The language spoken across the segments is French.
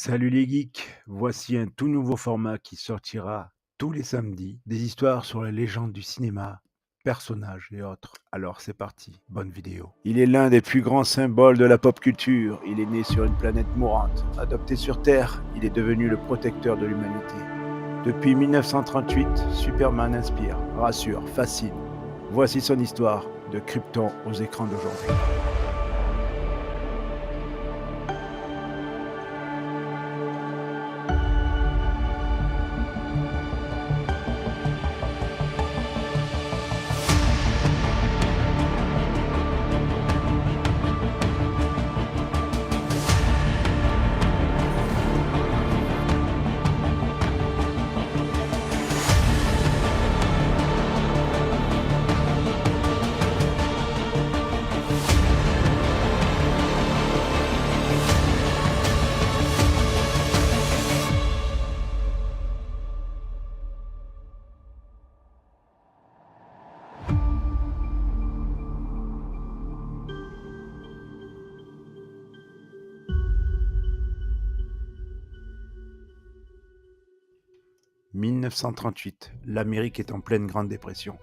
Salut les geeks, voici un tout nouveau format qui sortira tous les samedis, des histoires sur les légendes du cinéma, personnages et autres. Alors c'est parti, bonne vidéo. Il est l'un des plus grands symboles de la pop culture, il est né sur une planète mourante. Adopté sur Terre, il est devenu le protecteur de l'humanité. Depuis 1938, Superman inspire, rassure, fascine. Voici son histoire de Krypton aux écrans d'aujourd'hui. « 1938, l'Amérique est en pleine Grande Dépression.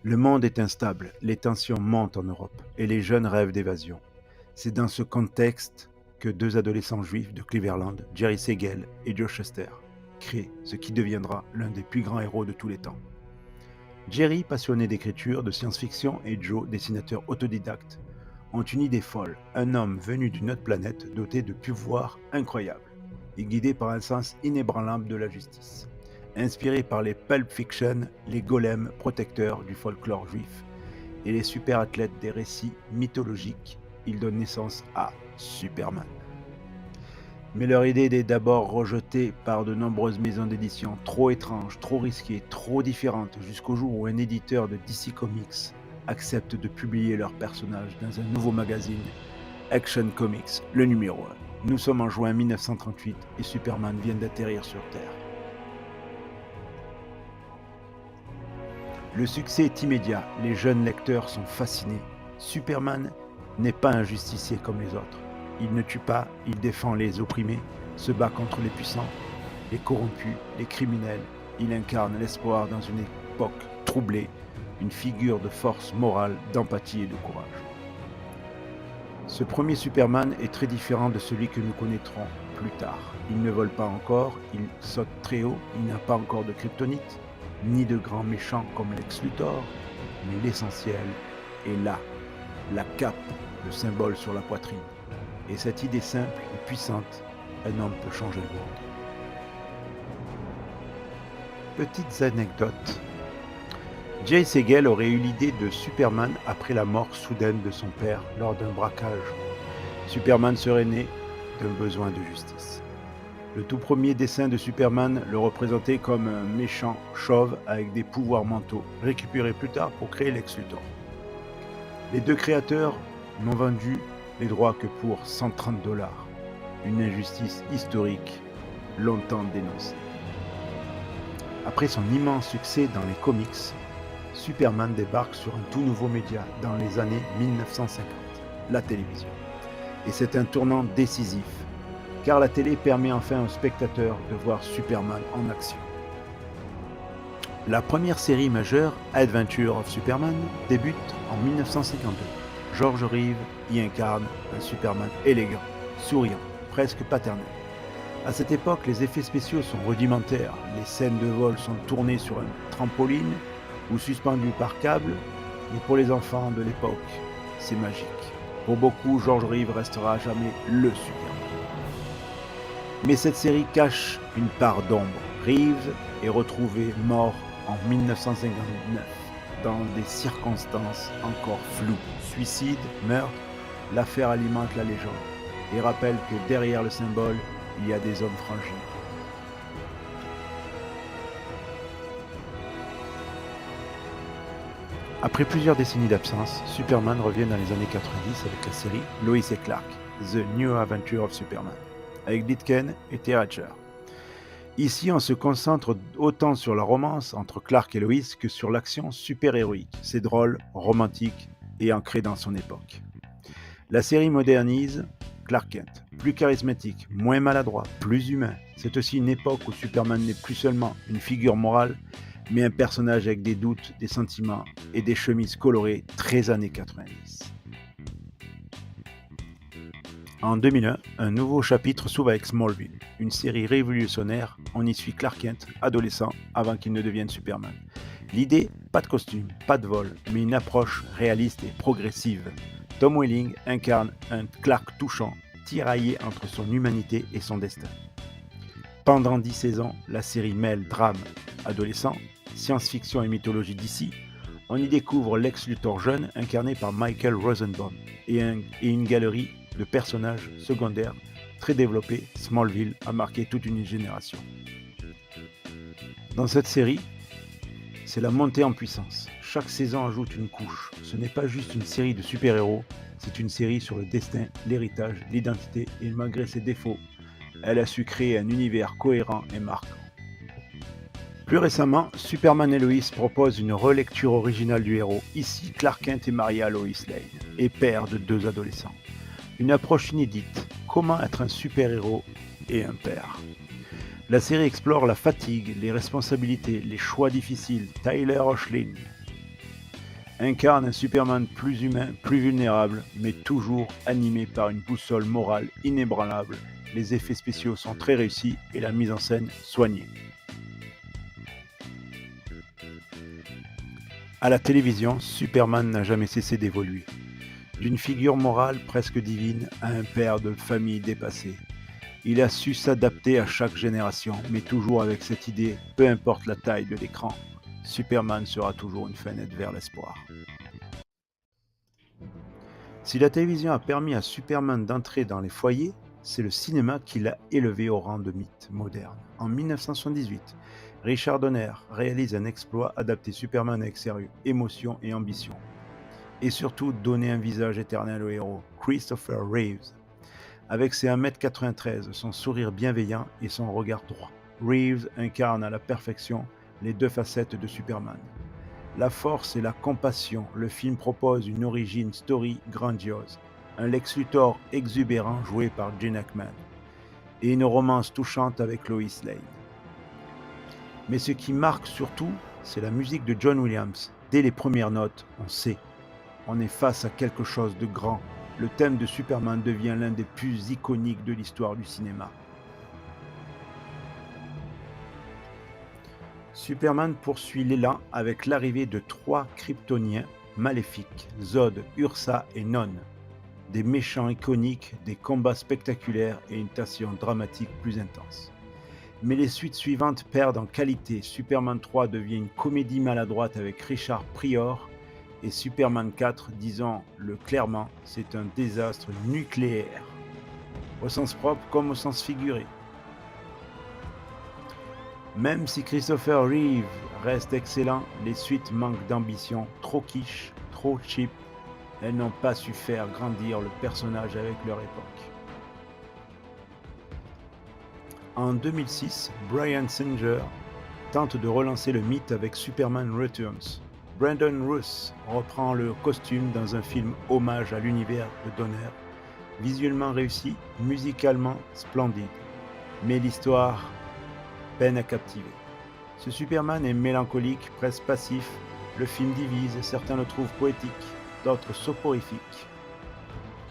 Le monde est instable, les tensions montent en Europe et les jeunes rêvent d'évasion. C'est dans ce contexte que deux adolescents juifs de Cleveland, Jerry Siegel et Joe Shuster, créent ce qui deviendra l'un des plus grands héros de tous les temps. Jerry, passionné d'écriture, de science-fiction, et Joe, dessinateur autodidacte, ont une idée folle, un homme venu d'une autre planète doté de pouvoirs incroyables et guidé par un sens inébranlable de la justice. Inspiré par les Pulp Fiction, les golems protecteurs du folklore juif et les super athlètes des récits mythologiques, ils donnent naissance à Superman. Mais leur idée est d'abord rejetée par de nombreuses maisons d'édition, trop étranges, trop risquées, trop différentes, jusqu'au jour où un éditeur de DC Comics accepte de publier leurs personnages dans un nouveau magazine, Action Comics, le numéro 1. Nous sommes en juin 1938 et Superman vient d'atterrir sur Terre. Le succès est immédiat, les jeunes lecteurs sont fascinés. Superman n'est pas un justicier comme les autres. Il ne tue pas, il défend les opprimés, se bat contre les puissants, les corrompus, les criminels. Il incarne l'espoir dans une époque troublée, une figure de force morale, d'empathie et de courage. Ce premier Superman est très différent de celui que nous connaîtrons plus tard. Il ne vole pas encore, il saute très haut, il n'a pas encore de kryptonite, ni de grands méchants comme Lex Luthor, mais l'essentiel est là, la cape, le symbole sur la poitrine. Et cette idée simple et puissante, un homme peut changer le monde. Petites anecdotes. Jay Siegel aurait eu l'idée de Superman après la mort soudaine de son père lors d'un braquage. Superman serait né d'un besoin de justice. Le tout premier dessin de Superman le représentait comme un méchant chauve avec des pouvoirs mentaux, récupérés plus tard pour créer Lex Luthor. Les deux créateurs n'ont vendu les droits que pour 130 $, une injustice historique longtemps dénoncée. Après son immense succès dans les comics, Superman débarque sur un tout nouveau média dans les années 1950, la télévision. Et c'est un tournant décisif, car la télé permet enfin aux spectateurs de voir Superman en action. La première série majeure, Adventure of Superman, débute en 1952. George Reeves y incarne un Superman élégant, souriant, presque paternel. À cette époque, les effets spéciaux sont rudimentaires. Les scènes de vol sont tournées sur un trampoline ou suspendues par câble, mais pour les enfants de l'époque, c'est magique. Pour beaucoup, George Reeves restera à jamais le Superman. Mais cette série cache une part d'ombre. Reeves est retrouvé mort en 1959 dans des circonstances encore floues. Suicide, meurtre, l'affaire alimente la légende et rappelle que derrière le symbole, il y a des hommes fragiles. Après plusieurs décennies d'absence, Superman revient dans les années 90 avec la série Lois et Clark, The New Adventure of Superman, avec Ditken et Terry Hatcher. Ici, on se concentre autant sur la romance entre Clark et Lois que sur l'action super-héroïque. C'est drôle, romantique et ancré dans son époque. La série modernise Clark Kent, plus charismatique, moins maladroit, plus humain. C'est aussi une époque où Superman n'est plus seulement une figure morale, mais un personnage avec des doutes, des sentiments et des chemises colorées très années 90. En 2001, un nouveau chapitre s'ouvre avec Smallville, une série révolutionnaire. On y suit Clark Kent, adolescent, avant qu'il ne devienne Superman. L'idée, pas de costume, pas de vol, mais une approche réaliste et progressive. Tom Welling incarne un Clark touchant, tiraillé entre son humanité et son destin. Pendant 10 saisons, la série mêle drame, adolescent, science-fiction et mythologie d'ici. On y découvre Lex Luthor jeune, incarné par Michael Rosenbaum, et une galerie de personnages secondaires très développés. Smallville a marqué toute une génération. Dans cette série, c'est la montée en puissance. Chaque saison ajoute une couche. Ce n'est pas juste une série de super-héros, c'est une série sur le destin, l'héritage, l'identité, et malgré ses défauts, elle a su créer un univers cohérent et marquant. Plus récemment, Superman et Lois propose une relecture originale du héros. Ici, Clark Kent est marié à Lois Lane et père de 2 adolescents. Une approche inédite, comment être un super-héros et un père. La série explore la fatigue, les responsabilités, les choix difficiles. Tyler Hoechlin incarne un Superman plus humain, plus vulnérable, mais toujours animé par une boussole morale inébranlable. Les effets spéciaux sont très réussis et la mise en scène soignée. À la télévision, Superman n'a jamais cessé d'évoluer. D'une figure morale presque divine à un père de famille dépassé. Il a su s'adapter à chaque génération, mais toujours avec cette idée, peu importe la taille de l'écran, Superman sera toujours une fenêtre vers l'espoir. Si la télévision a permis à Superman d'entrer dans les foyers, c'est le cinéma qui l'a élevé au rang de mythe moderne. En 1978, Richard Donner réalise un exploit, adapter Superman avec sérieux, émotion et ambition. Et surtout donner un visage éternel au héros, Christopher Reeves. Avec ses 1m93, son sourire bienveillant et son regard droit, Reeves incarne à la perfection les 2 facettes de Superman. La force et la compassion, le film propose une origin story grandiose, un Lex Luthor exubérant joué par Gene Hackman, et une romance touchante avec Lois Lane. Mais ce qui marque surtout, c'est la musique de John Williams. Dès les premières notes, on sait, on est face à quelque chose de grand. Le thème de Superman devient l'un des plus iconiques de l'histoire du cinéma. Superman poursuit l'élan avec l'arrivée de 3 Kryptoniens maléfiques, Zod, Ursa et Non. Des méchants iconiques, des combats spectaculaires et une tension dramatique plus intense. Mais les suites suivantes perdent en qualité. Superman 3 devient une comédie maladroite avec Richard Pryor, et Superman 4, disons-le clairement, c'est un désastre nucléaire, au sens propre comme au sens figuré. Même si Christopher Reeve reste excellent, les suites manquent d'ambition, trop quiche, trop cheap. Elles n'ont pas su faire grandir le personnage avec leur époque. En 2006, Bryan Singer tente de relancer le mythe avec Superman Returns. Brandon Routh reprend le costume dans un film hommage à l'univers de Donner, visuellement réussi, musicalement splendide, mais l'histoire peine à captiver. Ce Superman est mélancolique, presque passif, le film divise, certains le trouvent poétique, d'autres soporifique.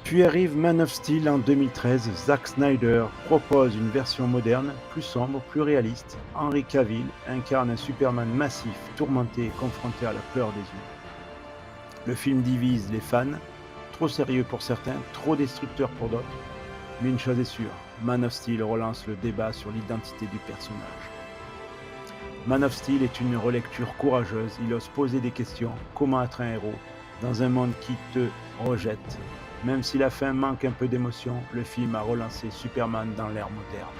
Puis arrive Man of Steel en 2013, Zack Snyder propose une version moderne, plus sombre, plus réaliste. Henry Cavill incarne un Superman massif, tourmenté et confronté à la peur des humains. Le film divise les fans, trop sérieux pour certains, trop destructeur pour d'autres. Mais une chose est sûre, Man of Steel relance le débat sur l'identité du personnage. Man of Steel est une relecture courageuse, il ose poser des questions, comment être un héros dans un monde qui te rejette. Même si la fin manque un peu d'émotion, le film a relancé Superman dans l'ère moderne.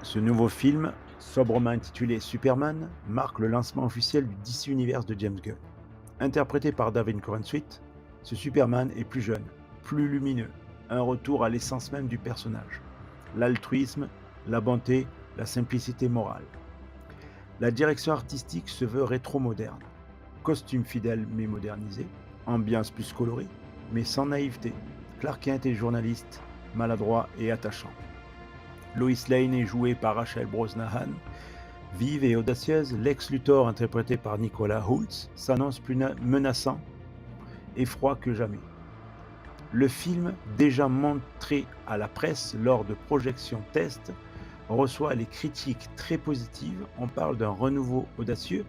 Ce nouveau film, sobrement intitulé Superman, marque le lancement officiel du DC Universe de James Gunn. Interprété par David Corenswet, ce Superman est plus jeune, plus lumineux, un retour à l'essence même du personnage. L'altruisme, la bonté, la simplicité morale. La direction artistique se veut rétro-moderne. Costume fidèle mais modernisé, ambiance plus colorée, mais sans naïveté. Clark Kent est journaliste, maladroit et attachant. Lois Lane est jouée par Rachel Brosnahan. Vive et audacieuse, Lex Luthor, interprété par Nicolas Hoult, s'annonce plus menaçant et froid que jamais. Le film, déjà montré à la presse lors de projections test, reçoit les critiques très positives. On parle d'un renouveau audacieux,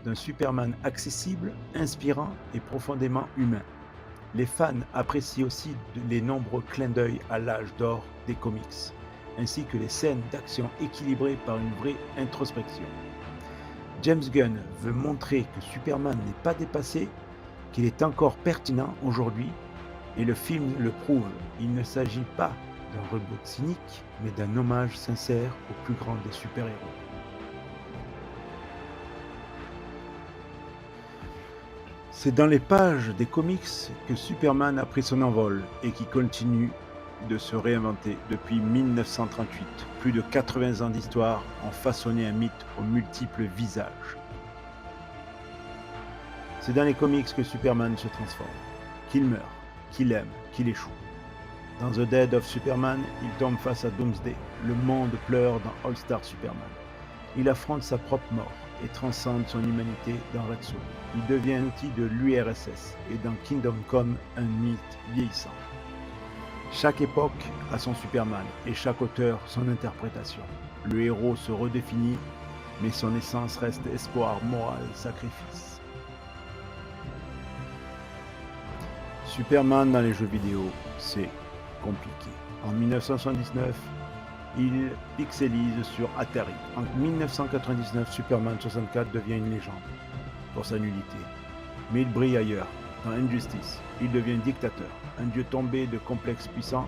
d'un Superman accessible, inspirant et profondément humain. Les fans apprécient aussi les nombreux clins d'œil à l'âge d'or des comics, ainsi que les scènes d'action équilibrées par une vraie introspection. James Gunn veut montrer que Superman n'est pas dépassé, qu'il est encore pertinent aujourd'hui, et le film le prouve. Il ne s'agit pas d'un reboot cynique, mais d'un hommage sincère au plus grand des super-héros. C'est dans les pages des comics que Superman a pris son envol et qui continue de se réinventer depuis 1938. Plus de 80 ans d'histoire ont façonné un mythe aux multiples visages. C'est dans les comics que Superman se transforme, qu'il meurt, qu'il aime, qu'il échoue. Dans The Death of Superman, il tombe face à Doomsday. Le monde pleure dans All-Star Superman. Il affronte sa propre mort et transcende son humanité dans Red Son. Il devient un outil de l'URSS et dans Kingdom Come, un mythe vieillissant. Chaque époque a son Superman et chaque auteur son interprétation. Le héros se redéfinit, mais son essence reste espoir, morale, sacrifice. Superman dans les jeux vidéo, c'est compliqué. En 1979, il pixelise sur Atari. En 1999, Superman 64 devient une légende pour sa nullité. Mais il brille ailleurs. Dans Injustice, il devient dictateur, un dieu tombé de complexes puissants,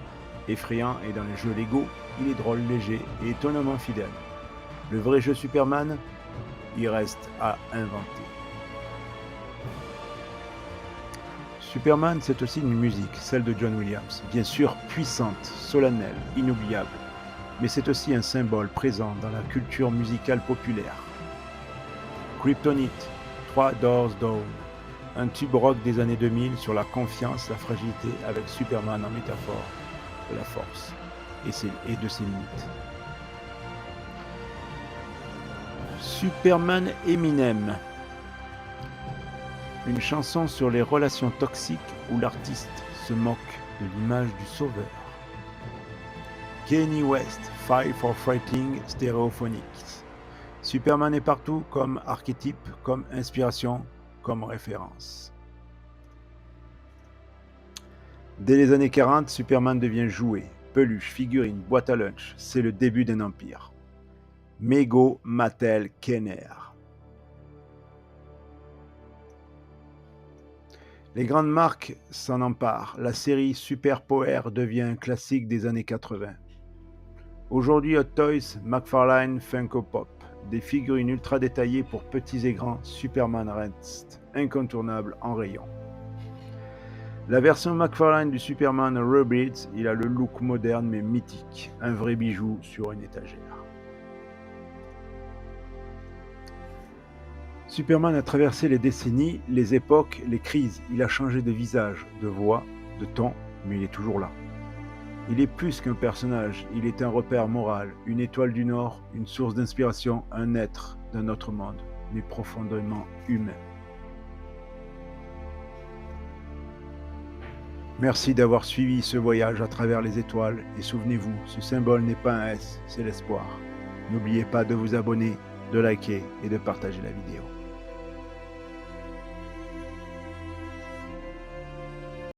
effrayant, et dans les jeux Lego, il est drôle, léger et étonnamment fidèle. Le vrai jeu Superman, il reste à inventer. Superman, c'est aussi une musique, celle de John Williams, bien sûr puissante, solennelle, inoubliable, mais c'est aussi un symbole présent dans la culture musicale populaire. Kryptonite, 3 Doors Down, un tube rock des années 2000 sur la confiance, la fragilité, avec Superman en métaphore de la force et de ses limites. Superman Eminem, une chanson sur les relations toxiques où l'artiste se moque de l'image du sauveur. Kanye West, Five for Fighting Stereophonics. Superman est partout comme archétype, comme inspiration, comme référence. Dès les années 40, Superman devient jouet, peluche, figurine, boîte à lunch. C'est le début d'un empire. Mego, Mattel, Kenner. Les grandes marques s'en emparent. La série Super Power devient un classique des années 80. Aujourd'hui, Hot Toys, McFarlane, Funko Pop. Des figurines ultra détaillées pour petits et grands, Superman reste incontournable en rayon. La version McFarlane du Superman Rebirth, il a le look moderne mais mythique, un vrai bijou sur une étagère. Superman a traversé les décennies, les époques, les crises. Il a changé de visage, de voix, de ton, mais il est toujours là. Il est plus qu'un personnage, il est un repère moral, une étoile du Nord, une source d'inspiration, un être d'un autre monde, mais profondément humain. Merci d'avoir suivi ce voyage à travers les étoiles et souvenez-vous, ce symbole n'est pas un S, c'est l'espoir. N'oubliez pas de vous abonner, de liker et de partager la vidéo.